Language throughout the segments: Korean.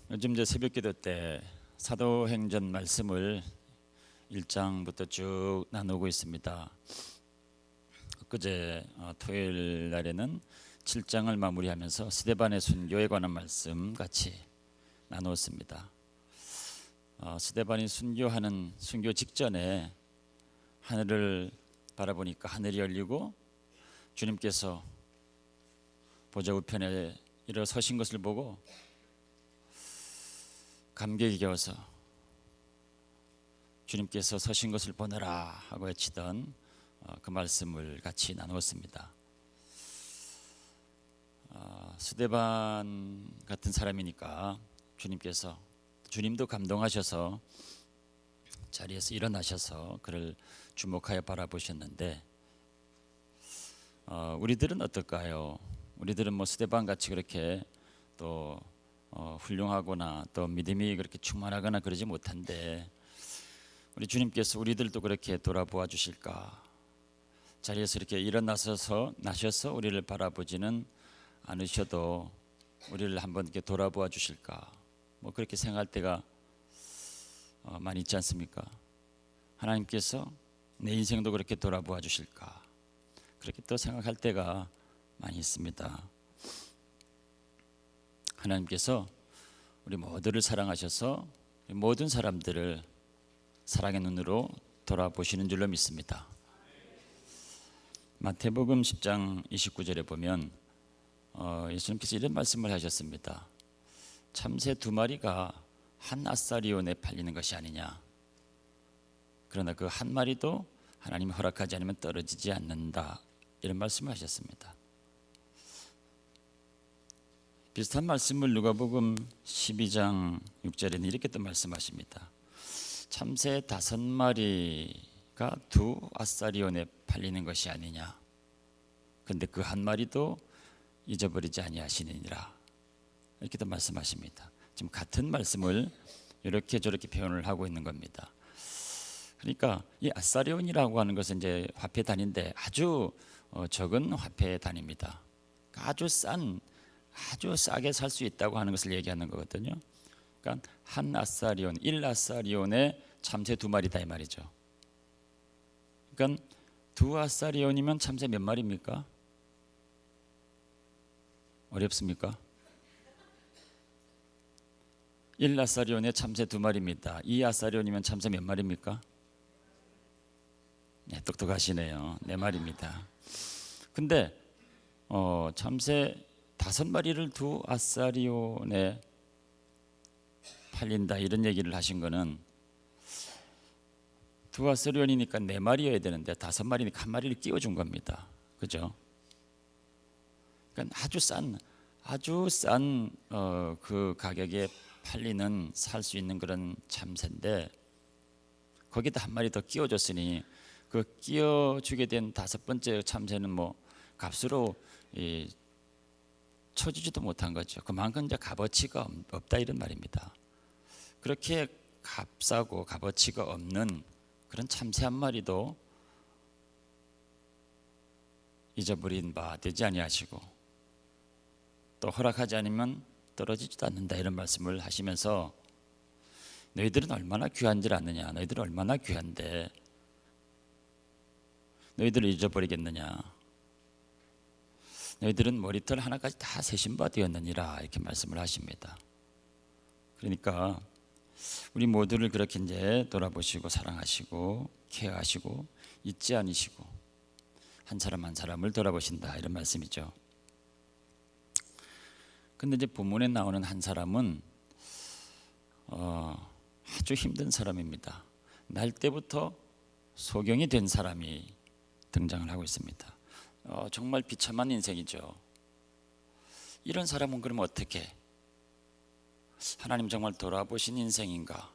요즘 이제 새벽기도 때 사도행전 말씀을 1장부터 쭉 나누고 있습니다. 엊그제 토요일 날에는 7장을 마무리하면서 스데반의 순교에 관한 말씀 같이 나누었습니다. 스데반이 순교하는 순교 직전에 하늘을 바라보니까 하늘이 열리고 주님께서 보좌 우편에 일어서신 것을 보고 감격이 겨워서 주님께서 서신 것을 보느라 하고 외치던 그 말씀을 같이 나누었습니다. 스데반 같은 사람이니까 주님도 감동하셔서 자리에서 일어나셔서 그를 주목하여 바라보셨는데 우리들은 어떨까요? 우리들은 뭐 스데반 같이 그렇게 또 훌륭하거나 또 믿음이 그렇게 충만하거나 그러지 못한데 우리 주님께서 우리들도 그렇게 돌아보아 주실까? 자리에서 이렇게 일어나셔서 우리를 바라보지는 않으셔도 우리를 한번 이렇게 돌아보아 주실까? 뭐 그렇게 생각할 때가 많이 있지 않습니까? 하나님께서 내 인생도 그렇게 돌아보아 주실까? 그렇게 또 생각할 때가 많이 있습니다. 하나님께서 우리 모두를 사랑하셔서 모든 사람들을 사랑의 눈으로 돌아보시는 줄로 믿습니다. 마태복음 10장 29절에 보면 예수님께서 이런 말씀을 하셨습니다. 참새 2마리가 한 아사리온에 팔리는 것이 아니냐. 그러나 그 한 마리도 하나님이 허락하지 않으면 떨어지지 않는다. 이런 말씀을 하셨습니다. 비슷한 말씀을 누가복음 12장 6절에는 이렇게 또 말씀하십니다. 참새 5마리가 2 아사리온에 팔리는 것이 아니냐. 그런데 그 한 마리도 잊어버리지 아니하시느니라. 이렇게 또 말씀하십니다. 지금 같은 말씀을 이렇게 저렇게 표현을 하고 있는 겁니다. 그러니까 이 아사리온이라고 하는 것은 이제 화폐 단위인데 아주 적은 화폐 단위입니다. 아주 싸게 살 수 있다고 하는 것을 얘기하는 거거든요. 그러니까 한 아사리온, 1 아사리온에 참새 2마리다 이 말이죠. 그러니까 2 아사리온이면 참새 몇 마리입니까? 어렵습니까? 1 아사리온에 참새 2마리입니다. 2 아사리온이면 참새 몇 마리입니까? 네, 똑똑하시네요. 4마리입니다. 근데 참새 5마리를 2 아사리온에 팔린다 이런 얘기를 하신 거는 2 아사리온이니까 4마리여야 되는데 5마리니까 1마리를 끼워준 겁니다. 그죠? 그러니까 아주 싼 그 가격에 팔리는 살 수 있는 그런 참새인데 거기다 1마리 더 끼워줬으니 그 끼워주게 된 5번째 참새는 뭐 값으로 쳐주지도 못한 거죠. 그만큼 이제 값어치가 없다 이런 말입니다. 그렇게 값싸고 값어치가 없는 그런 참새 1마리도 잊어버린 바 되지 아니하시고 또 허락하지 않으면 떨어지지도 않는다 이런 말씀을 하시면서 너희들은 얼마나 귀한줄 아느냐. 너희들은 얼마나 귀한데 너희들을 잊어버리겠느냐. 너희들은 머리털 하나까지 다 세신 바 되었느니라 이렇게 말씀을 하십니다. 그러니까 우리 모두를 그렇게 이제 돌아보시고 사랑하시고 케어하시고 잊지 않으시고 한 사람 한 사람을 돌아보신다 이런 말씀이죠. 근데 이제 본문에 나오는 한 사람은 아주 힘든 사람입니다. 날 때부터 소경이 된 사람이 등장을 하고 있습니다. 정말 비참한 인생이죠. 이런 사람은 그럼 어떻게 하나님 정말 돌아보신 인생인가?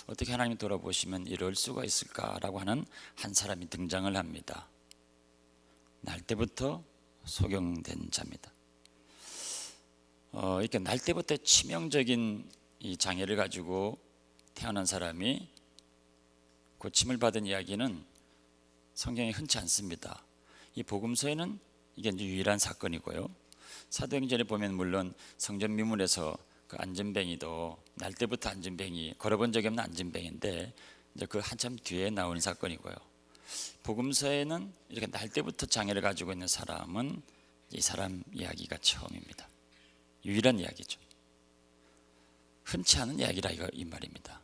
어떻게 하나님이 돌아보시면 이럴 수가 있을까라고 하는 한 사람이 등장을 합니다. 날 때부터 소경된 자입니다. 이렇게 날 때부터 치명적인 이 장애를 가지고 태어난 사람이 고침을 받은 이야기는 성경에 흔치 않습니다. 이 복음서에는 이게 이제 유일한 사건이고요. 사도행전에 보면 물론 성전 미문에서 그 그 안전뱅이도 날 때부터 안전뱅이 걸어본 적이 없는 안전뱅이인데 이제 그 한참 뒤에 나온 사건이고요. 복음서에는 이렇게 날 때부터 장애를 가지고 있는 사람은 이 사람 이야기가 처음입니다. 유일한 이야기죠. 흔치 않은 이야기라 이 말입니다.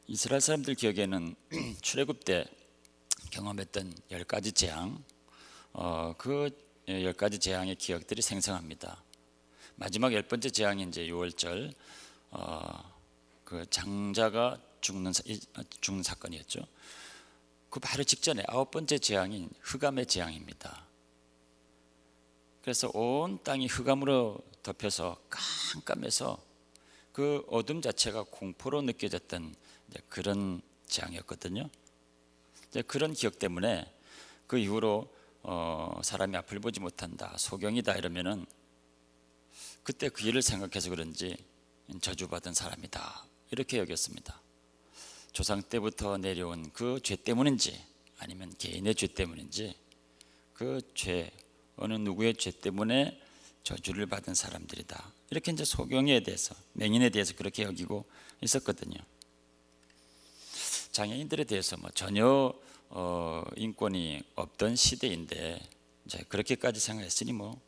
이스라엘 사람들 기억에는 출애굽 때 경험했던 10가지 재앙, 그 10가지 재앙의 기억들이 생생합니다. 마지막 10번째 재앙이 이제 6월절 그 장자가 죽는 사건이었죠. 그 바로 직전에 9번째 재앙인 흑암의 재앙입니다. 그래서 온 땅이 흑암으로 덮여서 깜깜해서 그 어둠 자체가 공포로 느껴졌던 그런 재앙이었거든요. 그런 기억 때문에 그 이후로 사람이 앞을 보지 못한다, 소경이다 이러면은 그때 그 일을 생각해서 그런지 저주받은 사람이다 이렇게 여겼습니다. 조상 때부터 내려온 그 죄 때문인지 아니면 개인의 죄 때문인지 그 죄, 어느 누구의 죄 때문에 저주를 받은 사람들이다 이렇게 이제 소경에 대해서, 맹인에 대해서 그렇게 여기고 있었거든요. 장애인들에 대해서 뭐 전혀 인권이 없던 시대인데 이제 그렇게까지 생각했으니 뭐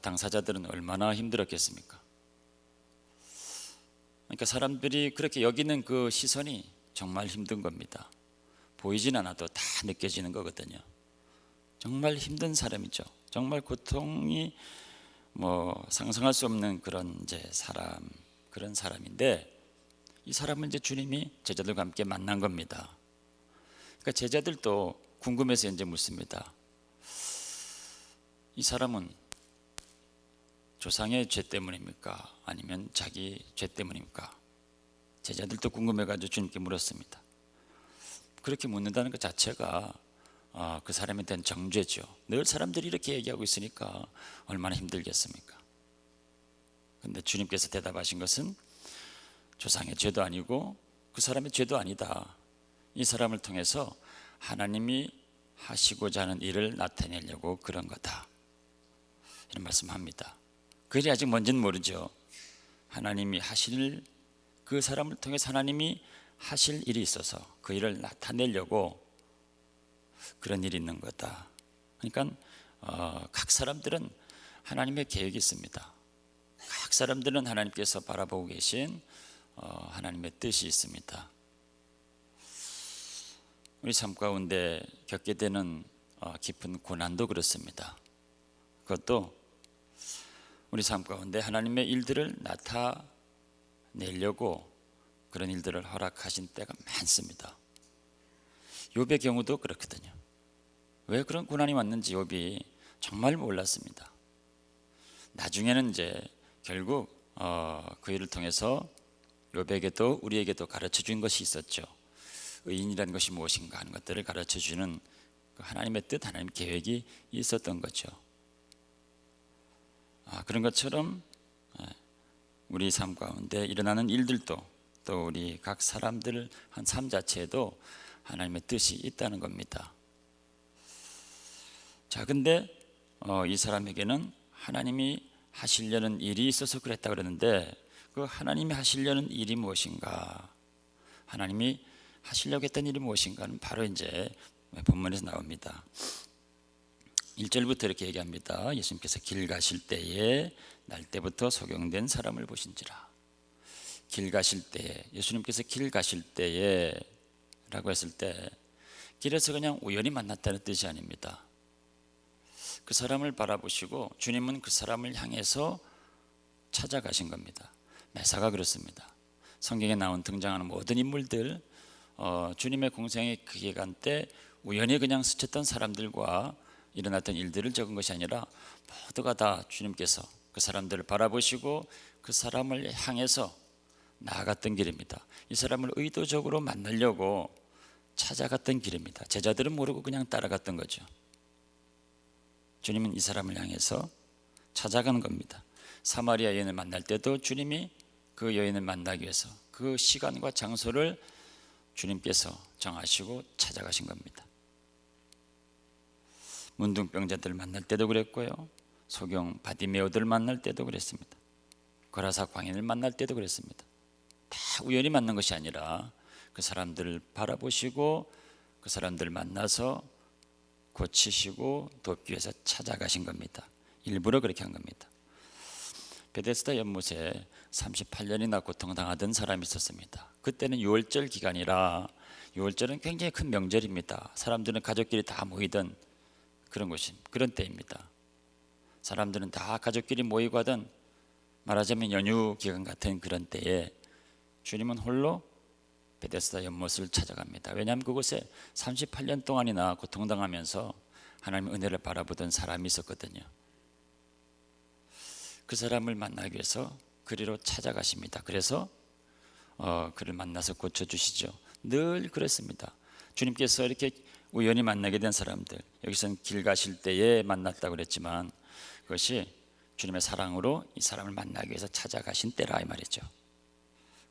당사자들은 얼마나 힘들었겠습니까? 그러니까 사람들이 그렇게 여기는 그 시선이 정말 힘든 겁니다. 보이진 않아도 다 느껴지는 거거든요. 정말 힘든 사람이죠. 정말 고통이 뭐 상상할 수 없는 그런 이제 그런 사람인데 이 사람은 이제 주님이 제자들과 함께 만난 겁니다. 그러니까 제자들도 궁금해서 이제 묻습니다. 이 사람은 조상의 죄 때문입니까? 아니면 자기 죄 때문입니까? 제자들도 궁금해가지고 주님께 물었습니다. 그렇게 묻는다는 것 자체가 그 사람에 대한 정죄죠. 늘 사람들이 이렇게 얘기하고 있으니까 얼마나 힘들겠습니까? 그런데 주님께서 대답하신 것은 조상의 죄도 아니고 그 사람의 죄도 아니다. 이 사람을 통해서 하나님이 하시고자 하는 일을 나타내려고 그런 거다. 이런 말씀합니다. 그 일이 아직 뭔지는 모르죠. 하나님이 하실, 그 사람을 통해서 하나님이 하실 일이 있어서 그 일을 나타내려고 그런 일이 있는 거다. 그러니까 각 사람들은 하나님의 계획이 있습니다. 각 사람들은 하나님께서 바라보고 계신 하나님의 뜻이 있습니다. 우리 삶 가운데 겪게 되는 깊은 고난도 그렇습니다. 그것도 우리 삶 가운데 하나님의 일들을 나타내려고 그런 일들을 허락하신 때가 많습니다. 욥의 경우도 그렇거든요. 왜 그런 고난이 왔는지 욥이 정말 몰랐습니다. 나중에는 이제 결국 그 일을 통해서 욥에게도 우리에게도 가르쳐 준 것이 있었죠. 의인이라는 것이 무엇인가 하는 것들을 가르쳐 주는 하나님의 뜻, 하나님의 계획이 있었던 거죠. 그런 것처럼 우리 삶 가운데 일어나는 일들도 또 우리 각 사람들 한 삶 자체에도 하나님의 뜻이 있다는 겁니다. 자, 근데 이 사람에게는 하나님이 하시려는 일이 있어서 그랬다 그러는데 그 하나님이 하시려는 일이 무엇인가? 하나님이 하시려고 했던 일이 무엇인가는 바로 이제 본문에서 나옵니다. 1절부터 이렇게 얘기합니다. 예수님께서 길 가실 때에 날 때부터 소경된 사람을 보신지라. 길 가실 때에, 예수님께서 길 가실 때에 라고 했을 때 길에서 그냥 우연히 만났다는 뜻이 아닙니다. 그 사람을 바라보시고 주님은 그 사람을 향해서 찾아가신 겁니다. 매사가 그렇습니다. 성경에 등장하는 모든 인물들, 주님의 공생의 그 기간 때 우연히 그냥 스쳤던 사람들과 일어났던 일들을 적은 것이 아니라 모두가 다 주님께서 그 사람들을 바라보시고 그 사람을 향해서 나아갔던 길입니다. 이 사람을 의도적으로 만나려고 찾아갔던 길입니다. 제자들은 모르고 그냥 따라갔던 거죠. 주님은 이 사람을 향해서 찾아가는 겁니다. 사마리아 여인을 만날 때도 주님이 그 여인을 만나기 위해서 그 시간과 장소를 주님께서 정하시고 찾아가신 겁니다. 문둥병자들 만날 때도 그랬고요. 소경 바디메오들 만날 때도 그랬습니다. 거라사 광인을 만날 때도 그랬습니다. 다 우연히 만난 것이 아니라 그 사람들을 바라보시고 그 사람들 만나서 고치시고 돕기 위해서 찾아가신 겁니다. 일부러 그렇게 한 겁니다. 베데스다 연못에 38년이나 고통당하던 사람이 있었습니다. 그때는 6월절 기간이라 6월절은 굉장히 큰 명절입니다. 사람들은 가족끼리 다 모이던 그런 때입니다. 사람들은 다 가족끼리 모이고 하던 말하자면 연휴 기간 같은 그런 때에 주님은 홀로 베데스다 연못을 찾아갑니다. 왜냐하면 그곳에 38년 동안이나 고통당하면서 하나님의 은혜를 바라보던 사람이 있었거든요. 그 사람을 만나기 위해서 그리로 찾아가십니다. 그래서 그를 만나서 고쳐주시죠. 늘 그랬습니다. 주님께서 이렇게 우연히 만나게 된 사람들, 여기서는 길 가실 때에 만났다고 그랬지만 그것이 주님의 사랑으로 이 사람을 만나기 위해서 찾아가신 때라 이 말이죠.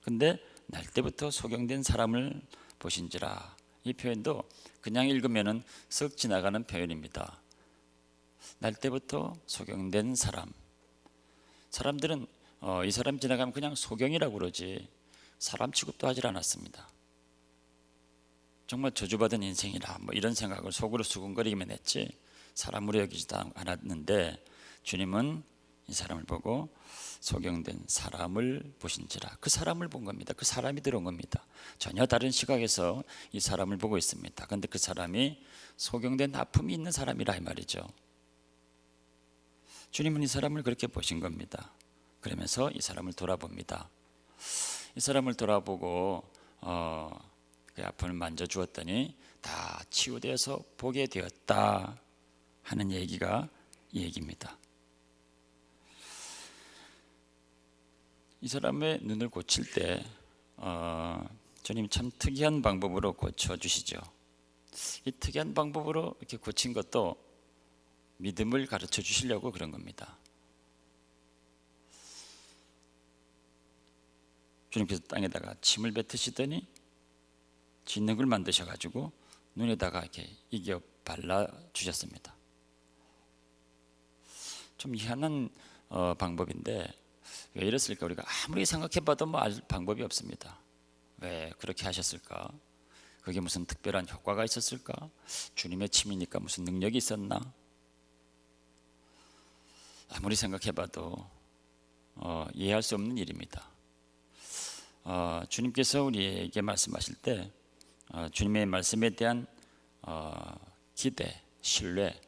근데 날 때부터 소경된 사람을 보신지라, 이 표현도 그냥 읽으면 쓱 지나가는 표현입니다. 날 때부터 소경된 사람. 사람들은 이 사람 지나가면 그냥 소경이라고 그러지 사람 취급도 하질 않았습니다. 정말 저주받은 인생이라 이런 생각을 속으로 수근거리기만 했지 사람으로 여기지도 않았는데, 주님은 이 사람을 보고 소경된 사람을 보신지라, 그 사람을 본 겁니다. 그 사람이 들어온 겁니다. 전혀 다른 시각에서 이 사람을 보고 있습니다. 그런데 그 사람이 소경된 아픔이 있는 사람이라 이 말이죠. 주님은 이 사람을 그렇게 보신 겁니다. 그러면서 이 사람을 돌아봅니다. 이 사람을 돌아보고 그 아픔을 만져주었더니 다 치유되어서 보게 되었다 하는 얘기가 이 얘기입니다. 이 사람의 눈을 고칠 때 주님 참 특이한 방법으로 고쳐주시죠. 이 특이한 방법으로 이렇게 고친 것도 믿음을 가르쳐 주시려고 그런 겁니다. 주님께서 땅에다가 침을 뱉으시더니 진흙을 만드셔가지고 눈에다가 이렇게 이겨 발라 주셨습니다. 좀 희한한 방법인데 왜 이랬을까? 우리가 아무리 생각해봐도 알 방법이 없습니다. 왜 그렇게 하셨을까? 그게 무슨 특별한 효과가 있었을까? 주님의 침이니까 무슨 능력이 있었나? 아무리 생각해봐도 이해할 수 없는 일입니다. 주님께서 우리에게 말씀하실 때 주님의 말씀에 대한 기대, 신뢰,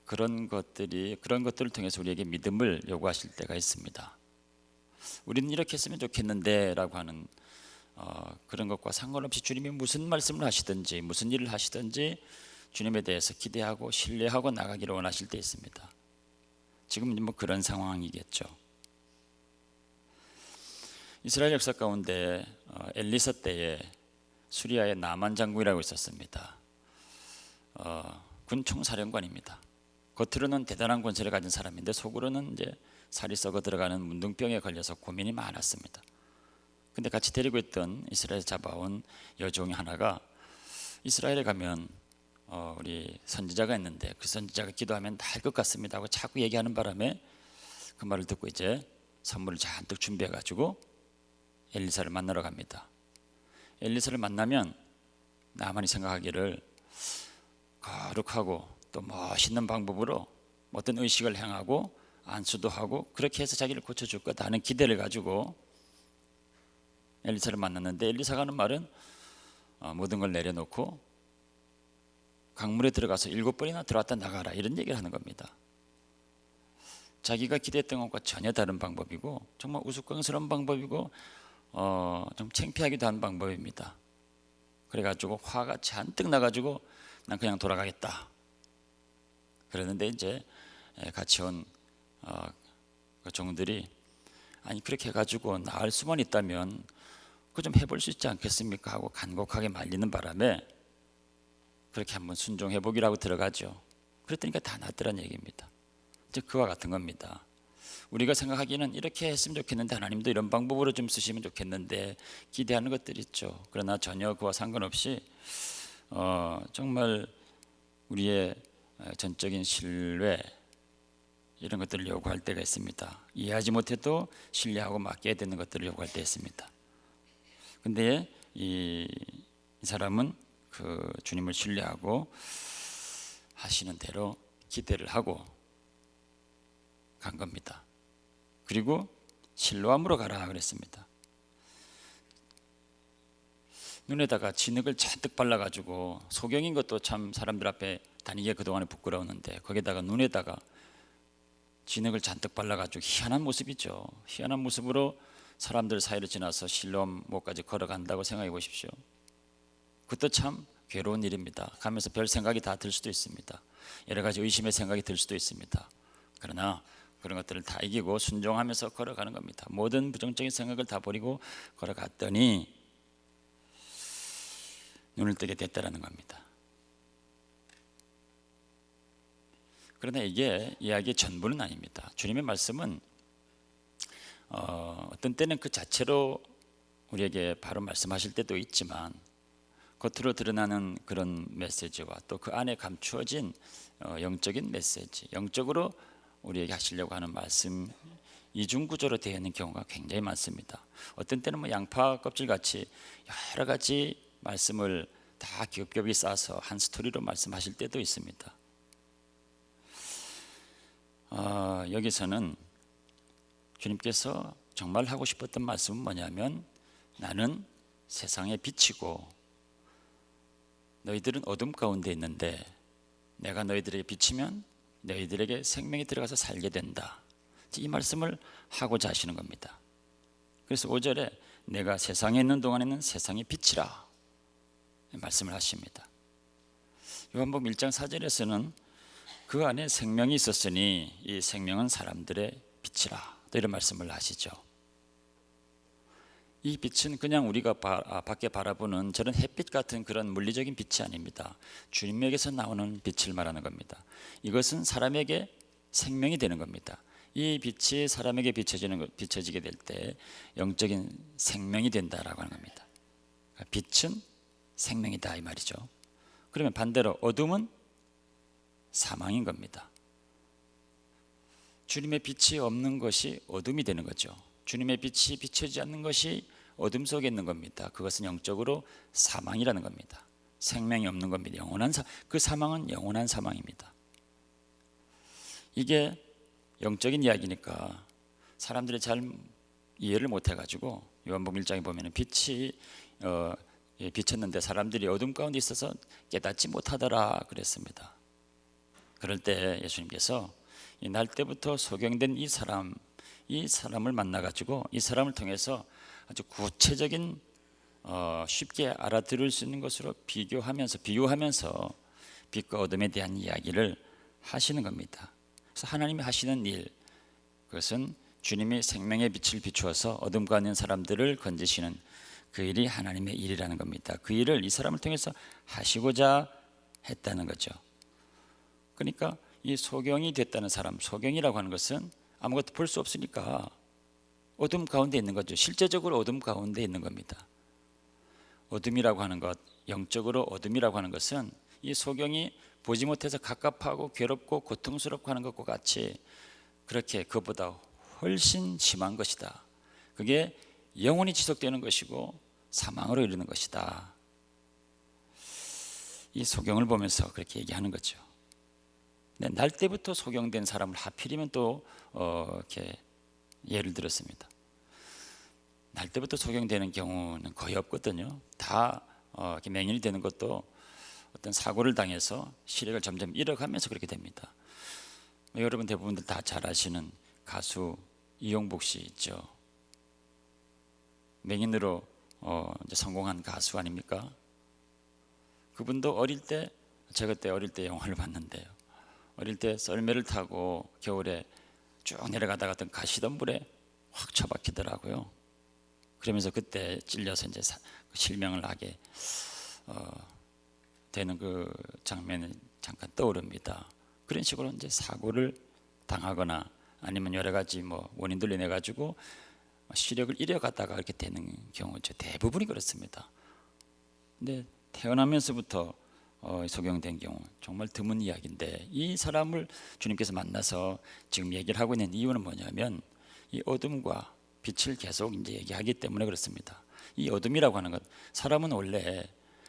그런 것들을 통해서 우리에게 믿음을 요구하실 때가 있습니다. 우리는 이렇게 했으면 좋겠는데 라고 하는 그런 것과 상관없이 주님이 무슨 말씀을 하시든지 무슨 일을 하시든지 주님에 대해서 기대하고 신뢰하고 나가기를 원하실 때 있습니다. 지금은 그런 상황이겠죠. 이스라엘 역사 가운데 엘리사 때에 수리아의 나만 장군이라고 있었습니다. 군 총사령관입니다. 겉으로는 대단한 권세를 가진 사람인데 속으로는 이제 살이 썩어 들어가는 문둥병에 걸려서 고민이 많았습니다. 근데 같이 데리고 있던 이스라엘 잡아온 여종이 하나가 이스라엘에 가면 우리 선지자가 있는데 그 선지자가 기도하면 다 할 것 같습니다 하고 자꾸 얘기하는 바람에 그 말을 듣고 이제 선물을 잔뜩 준비해 가지고 엘리사를 만나러 갑니다. 엘리사를 만나면 나만이 생각하기를 거룩하고 또 멋있는 방법으로 어떤 의식을 행하고 안수도 하고 그렇게 해서 자기를 고쳐줄 거다 하는 기대를 가지고 엘리사를 만났는데, 엘리사가 하는 말은 모든 걸 내려놓고 강물에 들어가서 7번이나 들어왔다 나가라 이런 얘기를 하는 겁니다. 자기가 기대했던 것과 전혀 다른 방법이고 정말 우스꽝스러운 방법이고 좀 창피하기도 한 방법입니다. 그래가지고 화가 잔뜩 나가지고 난 그냥 돌아가겠다 그러는데, 이제 같이 온 그 종들이 아니 그렇게 해가지고 나을 수만 있다면 그거 좀 해볼 수 있지 않겠습니까 하고 간곡하게 말리는 바람에 그렇게 한번 순종해 보기라고 들어가죠. 그랬더니까 다 낫더란 얘기입니다. 즉 그와 같은 겁니다. 우리가 생각하기에는 이렇게 했으면 좋겠는데 하나님도 이런 방법으로 좀 쓰시면 좋겠는데 기대하는 것들이 있죠. 그러나 전혀 그와 상관없이 정말 우리의 전적인 신뢰 이런 것들을 요구할 때가 있습니다. 이해하지 못해도 신뢰하고 맡겨야 되는 것들을 요구할 때 있습니다. 근데 이 사람은 그 주님을 신뢰하고 하시는 대로 기대를 하고 간 겁니다. 그리고 실로암으로 가라 그랬습니다. 눈에다가 진흙을 잔뜩 발라가지고 소경인 것도 참 사람들 앞에 다니기가 그동안에 부끄러웠는데 거기다가 눈에다가 진흙을 잔뜩 발라가지고 희한한 모습이죠. 희한한 모습으로 사람들 사이를 지나서 실로암 목까지 걸어간다고 생각해 보십시오. 그것도 참 괴로운 일입니다. 가면서 별 생각이 다 들 수도 있습니다. 여러 가지 의심의 생각이 들 수도 있습니다. 그러나 그런 것들을 다 이기고 순종하면서 걸어가는 겁니다. 모든 부정적인 생각을 다 버리고 걸어갔더니 눈을 뜨게 됐다라는 겁니다. 그러나 이게 이야기의 전부는 아닙니다. 주님의 말씀은 어떤 때는 그 자체로 우리에게 바로 말씀하실 때도 있지만 겉으로 드러나는 그런 메시지와 또 그 안에 감추어진 영적인 메시지, 영적으로 우리에게 하시려고 하는 말씀 이중구조로 되어 있는 경우가 굉장히 많습니다. 어떤 때는 뭐 양파 껍질같이 여러 가지 말씀을 다 겹겹이 싸서 한 스토리로 말씀하실 때도 있습니다. 여기서는 주님께서 정말 하고 싶었던 말씀은 뭐냐면 나는 세상의 빛이고 너희들은 어둠 가운데 있는데 내가 너희들에게 비치면 너희들에게 생명이 들어가서 살게 된다. 이 말씀을 하고자 하시는 겁니다. 그래서 5절에 내가 세상에 있는 동안에는 세상의 빛이라 말씀을 하십니다. 요한복음 1장 4절에서는 그 안에 생명이 있었으니 이 생명은 사람들의 빛이라 또 이런 말씀을 하시죠. 이 빛은 그냥 우리가 밖에 바라보는 저런 햇빛 같은 그런 물리적인 빛이 아닙니다. 주님에게서 나오는 빛을 말하는 겁니다. 이것은 사람에게 생명이 되는 겁니다. 이 빛이 사람에게 비춰지게 될 때 영적인 생명이 된다라고 하는 겁니다. 빛은 생명이다 이 말이죠. 그러면 반대로 어둠은 사망인 겁니다. 주님의 빛이 없는 것이 어둠이 되는 거죠. 주님의 빛이 비춰지지 않는 것이 어둠 속에 있는 겁니다. 그것은 영적으로 사망이라는 겁니다. 생명이 없는 겁니다. 그 사망은 영원한 사망입니다. 이게 영적인 이야기니까 사람들이 잘 이해를 못 해가지고 요한복음 1장에 보면 빛이 비쳤는데 사람들이 어둠 가운데 있어서 깨닫지 못하더라 그랬습니다. 그럴 때 예수님께서 이 날 때부터 소경된 이 사람을 만나가지고 이 사람을 통해서 아주 구체적인 쉽게 알아들을 수 있는 것으로 비유하면서 빛과 어둠에 대한 이야기를 하시는 겁니다. 그래서 하나님이 하시는 일, 그것은 주님이 생명의 빛을 비추어서 어둠 가운데 있는 사람들을 건지시는 그 일이 하나님의 일이라는 겁니다. 그 일을 이 사람을 통해서 하시고자 했다는 거죠. 그러니까 이 소경이 됐다는 사람, 소경이라고 하는 것은 아무것도 볼 수 없으니까 어둠 가운데 있는 거죠. 실제적으로 어둠 가운데 있는 겁니다. 어둠이라고 하는 것, 영적으로 어둠이라고 하는 것은 이 소경이 보지 못해서 갑갑하고 괴롭고 고통스럽고 하는 것과 같이 그렇게 그것보다 훨씬 심한 것이다. 그게 영원히 지속되는 것이고 사망으로 이르는 것이다. 이 소경을 보면서 그렇게 얘기하는 거죠. 날 때부터 소경된 사람을 하필이면 또 이렇게 예를 들었습니다. 날 때부터 소경되는 경우는 거의 없거든요. 다 이렇게 맹인이 되는 것도 어떤 사고를 당해서 시력을 점점 잃어가면서 그렇게 됩니다. 여러분 대부분들 다 잘 아시는 가수 이용복 씨 있죠. 맹인으로 이제 성공한 가수 아닙니까? 그분도 어릴 때, 제가 그때 어릴 때 영화를 봤는데요. 어릴 때 썰매를 타고 겨울에 쭉 내려가다가 어떤 가시덤불에 확 처박히더라고요. 그러면서 그때 찔려서 이제 실명을 하게 되는 그 장면이 잠깐 떠오릅니다. 그런 식으로 이제 사고를 당하거나 아니면 여러 가지 뭐 원인들로 인해 가지고 시력을 잃어가다가 이렇게 되는 경우죠. 대부분이 그렇습니다. 근데 태어나면서부터 소경된 경우 정말 드문 이야기인데, 이 사람을 주님께서 만나서 지금 얘기를 하고 있는 이유는 뭐냐면 이 어둠과 빛을 계속 이제 얘기하기 때문에 그렇습니다. 이 어둠이라고 하는 것, 사람은 원래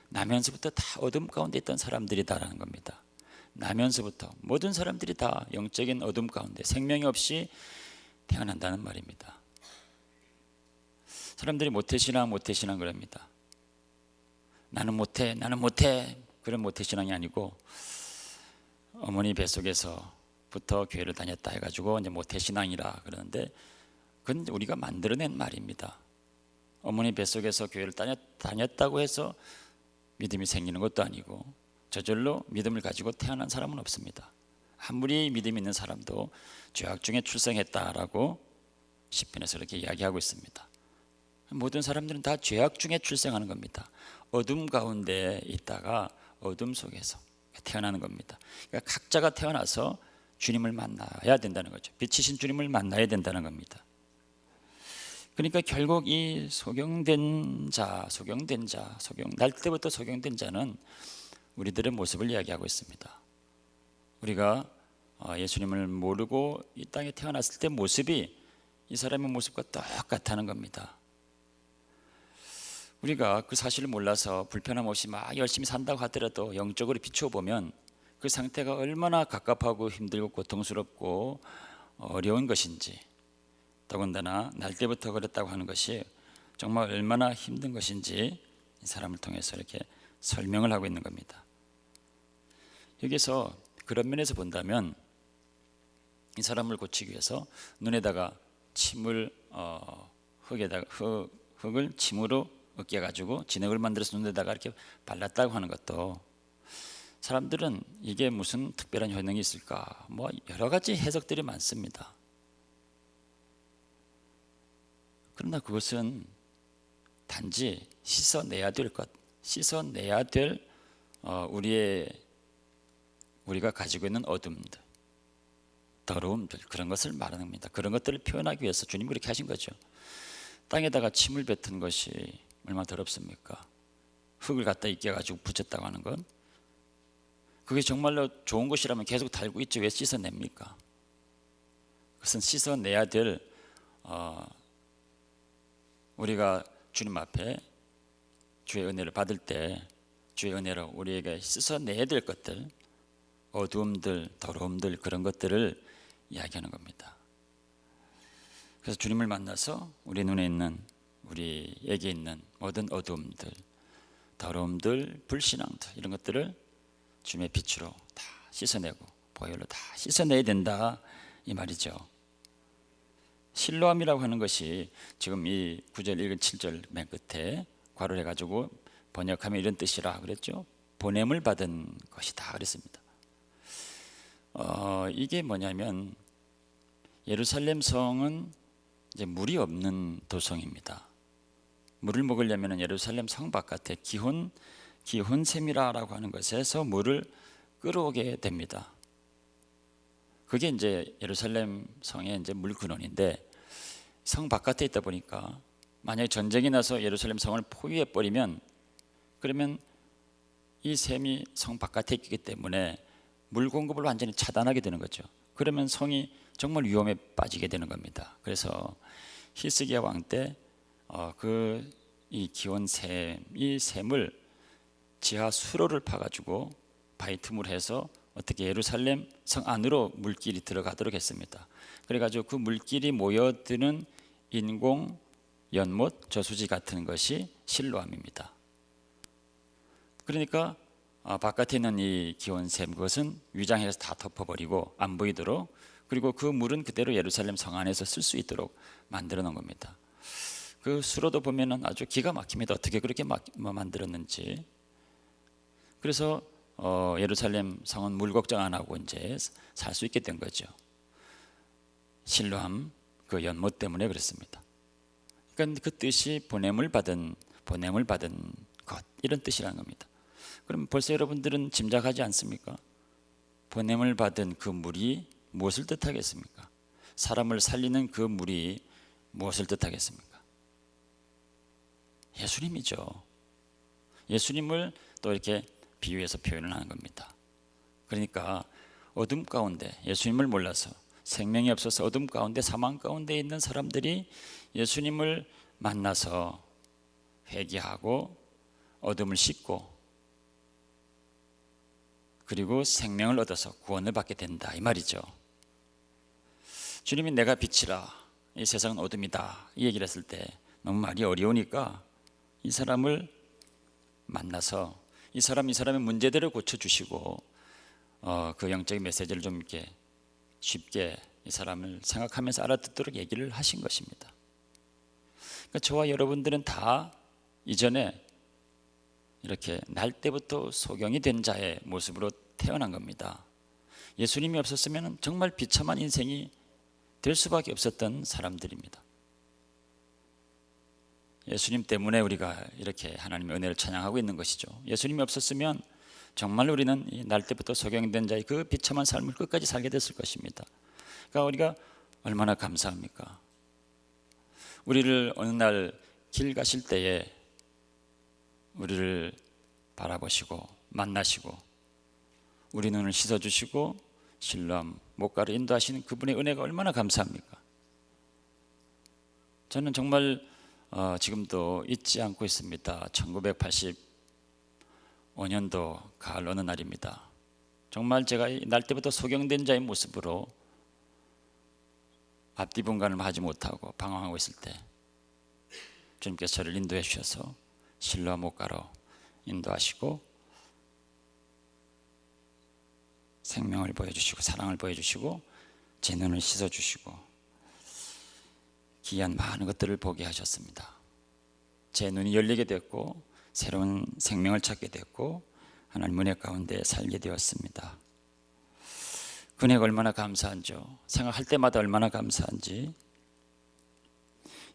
나면서부터 다 어둠 가운데 있던 사람들이다라는 겁니다. 나면서부터 모든 사람들이 다 영적인 어둠 가운데 생명이 없이 태어난다는 말입니다. 사람들이 모태신앙 그럽니다. 나는 못해 그런 모태신앙이 아니고, 어머니 뱃속에서부터 교회를 다녔다 해가지고 이제 모태신앙이라 그러는데, 그건 우리가 만들어낸 말입니다. 어머니 뱃속에서 교회를 다녔다고 해서 믿음이 생기는 것도 아니고, 저절로 믿음을 가지고 태어난 사람은 없습니다. 아무리 믿음 있는 사람도 죄악 중에 출생했다라고 시편에서 이렇게 이야기하고 있습니다. 모든 사람들은 다 죄악 중에 출생하는 겁니다. 어둠 가운데 있다가 어둠 속에서 태어나는 겁니다. 그러니까 각자가 태어나서 주님을 만나야 된다는 거죠. 빛이신 주님을 만나야 된다는 겁니다. 그러니까 결국 이 날 때부터 소경된 자는 우리들의 모습을 이야기하고 있습니다. 우리가 예수님을 모르고 이 땅에 태어났을 때 모습이 이 사람의 모습과 똑같다는 겁니다. 우리가 그 사실을 몰라서 불편함 없이 막 열심히 산다고 하더라도 영적으로 비춰보면 그 상태가 얼마나 갑갑하고 힘들고 고통스럽고 어려운 것인지, 더군다나 날 때부터 그랬다고 하는 것이 정말 얼마나 힘든 것인지 이 사람을 통해서 이렇게 설명을 하고 있는 겁니다. 여기서 그런 면에서 본다면 이 사람을 고치기 위해서 눈에다가 침을 흙을 침으로 으깨가지고 진흙을 만들어서 눈에다가 이렇게 발랐다고 하는 것도, 사람들은 이게 무슨 특별한 효능이 있을까, 뭐 여러 가지 해석들이 많습니다. 그러나 그것은 단지 씻어내야 될 것, 씻어내야 될 우리가 가지고 있는 어둠들, 더러움들, 그런 것을 말하는 겁니다. 그런 것들을 표현하기 위해서 주님이 그렇게 하신 거죠. 땅에다가 침을 뱉은 것이 얼마나 더럽습니까? 흙을 갖다 익혀가지고 붙였다고 하는 건, 그게 정말로 좋은 것이라면 계속 달고 있죠. 왜 씻어냅니까? 그것은 씻어내야 될 우리가 주님 앞에 주의 은혜를 받을 때 주의 은혜로 우리에게 씻어내야 될 것들, 어두움들, 더러움들, 그런 것들을 이야기하는 겁니다. 그래서 주님을 만나서 우리 눈에 있는, 우리에게 있는 모든 어두움들, 더러움들, 불신앙들, 이런 것들을 주님의 빛으로 다 씻어내고 보혈로 다 씻어내야 된다, 이 말이죠. 실로암이라고 하는 것이 지금 이 9절 읽은 7절 맨 끝에 괄호를 해가지고 번역하면 이런 뜻이라 그랬죠. 보냄을 받은 것이다 그랬습니다. 이게 뭐냐면, 예루살렘 성은 이제 물이 없는 도성입니다. 물을 먹으려면 예루살렘 성 바깥에 기혼샘이라고 하는 것에서 물을 끌어오게 됩니다. 그게 이제 예루살렘 성의 이제 물 근원인데, 성 바깥에 있다 보니까 만약에 전쟁이 나서 예루살렘 성을 포위해 버리면, 그러면 이 샘이 성 바깥에 있기 때문에 물 공급을 완전히 차단하게 되는 거죠. 그러면 성이 정말 위험에 빠지게 되는 겁니다. 그래서 히스기야 왕 때 이 기온샘, 이 샘을 지하 수로를 파가지고 바이틈을 해서 어떻게 예루살렘 성 안으로 물길이 들어가도록 했습니다. 그래가지고 그 물길이 모여드는 인공 연못 저수지 같은 것이 실로암입니다. 그러니까 바깥에 있는 이 기온샘, 그것은 위장해서 다 덮어버리고 안 보이도록, 그리고 그 물은 그대로 예루살렘 성 안에서 쓸 수 있도록 만들어 놓은 겁니다. 그 수로도 보면은 아주 기가 막힙니다. 어떻게 그렇게 만들었는지. 그래서 예루살렘 성은 물 걱정 안 하고 이제 살 수 있게 된 거죠. 실로암 그 연못 때문에 그렇습니다. 그러니까 그 뜻이 보냄을 받은 것, 이런 뜻이라는 겁니다. 그럼 벌써 여러분들은 짐작하지 않습니까? 보냄을 받은 그 물이 무엇을 뜻하겠습니까? 사람을 살리는 그 물이 무엇을 뜻하겠습니까? 예수님이죠. 예수님을 또 이렇게 비유해서 표현을 하는 겁니다. 그러니까 어둠 가운데 예수님을 몰라서 생명이 없어서 어둠 가운데 사망 가운데 있는 사람들이 예수님을 만나서 회개하고 어둠을 씻고 그리고 생명을 얻어서 구원을 받게 된다 이 말이죠. 주님이 내가 빛이라 이 세상은 어둠이다 이 얘기를 했을 때 너무 말이 어려우니까 이 사람을 만나서 이 사람의 문제들을 고쳐주시고 그 영적인 메시지를 좀 이렇게 쉽게 이 사람을 생각하면서 알아듣도록 얘기를 하신 것입니다. 그러니까 저와 여러분들은 다 이전에 이렇게 날 때부터 소경이 된 자의 모습으로 태어난 겁니다. 예수님이 없었으면 정말 비참한 인생이 될 수밖에 없었던 사람들입니다. 예수님 때문에 우리가 이렇게 하나님의 은혜를 찬양하고 있는 것이죠. 예수님이 없었으면 정말 우리는 날 때부터 소경된 자의 그 비참한 삶을 끝까지 살게 됐을 것입니다. 그러니까 우리가 얼마나 감사합니까? 우리를 어느 날 길 가실 때에 우리를 바라보시고 만나시고 우리 눈을 씻어주시고 실로암 목가로 인도하시는 그분의 은혜가 얼마나 감사합니까? 저는 정말 지금도 잊지 않고 있습니다. 1985년도 가을 어느 날입니다. 정말 제가 날 때부터 소경된 자의 모습으로 앞뒤 분간을 하지 못하고 방황하고 있을 때 주님께서 저를 인도해 주셔서 실로암 목가로 인도하시고 생명을 보여주시고 사랑을 보여주시고 제 눈을 씻어주시고 귀한 많은 것들을 보게 하셨습니다. 제 눈이 열리게 됐고 새로운 생명을 찾게 됐고 하나님 은혜 가운데 살게 되었습니다. 그 은혜가 얼마나 감사한지요. 생각할 때마다 얼마나 감사한지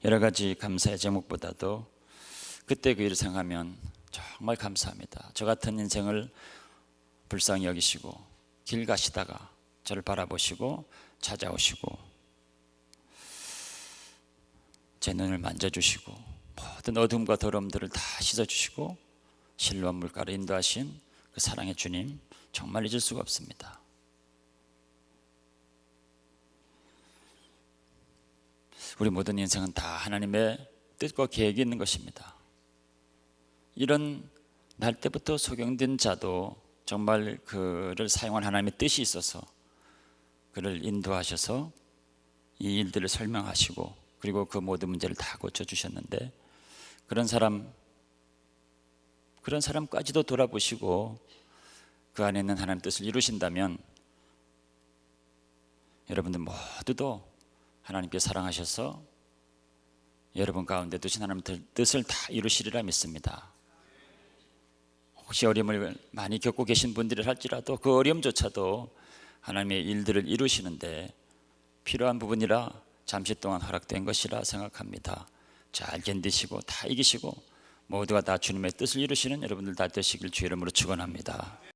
여러 가지 감사의 제목보다도 그때 그 일을 생각하면 정말 감사합니다. 저 같은 인생을 불쌍히 여기시고 길 가시다가 저를 바라보시고 찾아오시고 제 눈을 만져주시고 모든 어둠과 더러움들을 다 씻어주시고 실로암 물가로 인도하신 그 사랑의 주님 정말 잊을 수가 없습니다. 우리 모든 인생은 다 하나님의 뜻과 계획이 있는 것입니다. 이런 날 때부터 소경된 자도 정말 그를 사용한 하나님의 뜻이 있어서 그를 인도하셔서 이 일들을 설명하시고 그리고 그 모든 문제를 다 고쳐주셨는데 그런 사람까지도 돌아보시고 그 안에 있는 하나님의 뜻을 이루신다면 여러분들 모두도 하나님께 사랑하셔서 여러분 가운데 두신 하나님의 뜻을 다 이루시리라 믿습니다. 혹시 어려움을 많이 겪고 계신 분들이 할지라도 그 어려움조차도 하나님의 일들을 이루시는데 필요한 부분이라 잠시 동안 허락된 것이라 생각합니다. 잘 견디시고 다 이기시고 모두가 다 주님의 뜻을 이루시는 여러분들 다 되시길 주의 이름으로 축원합니다.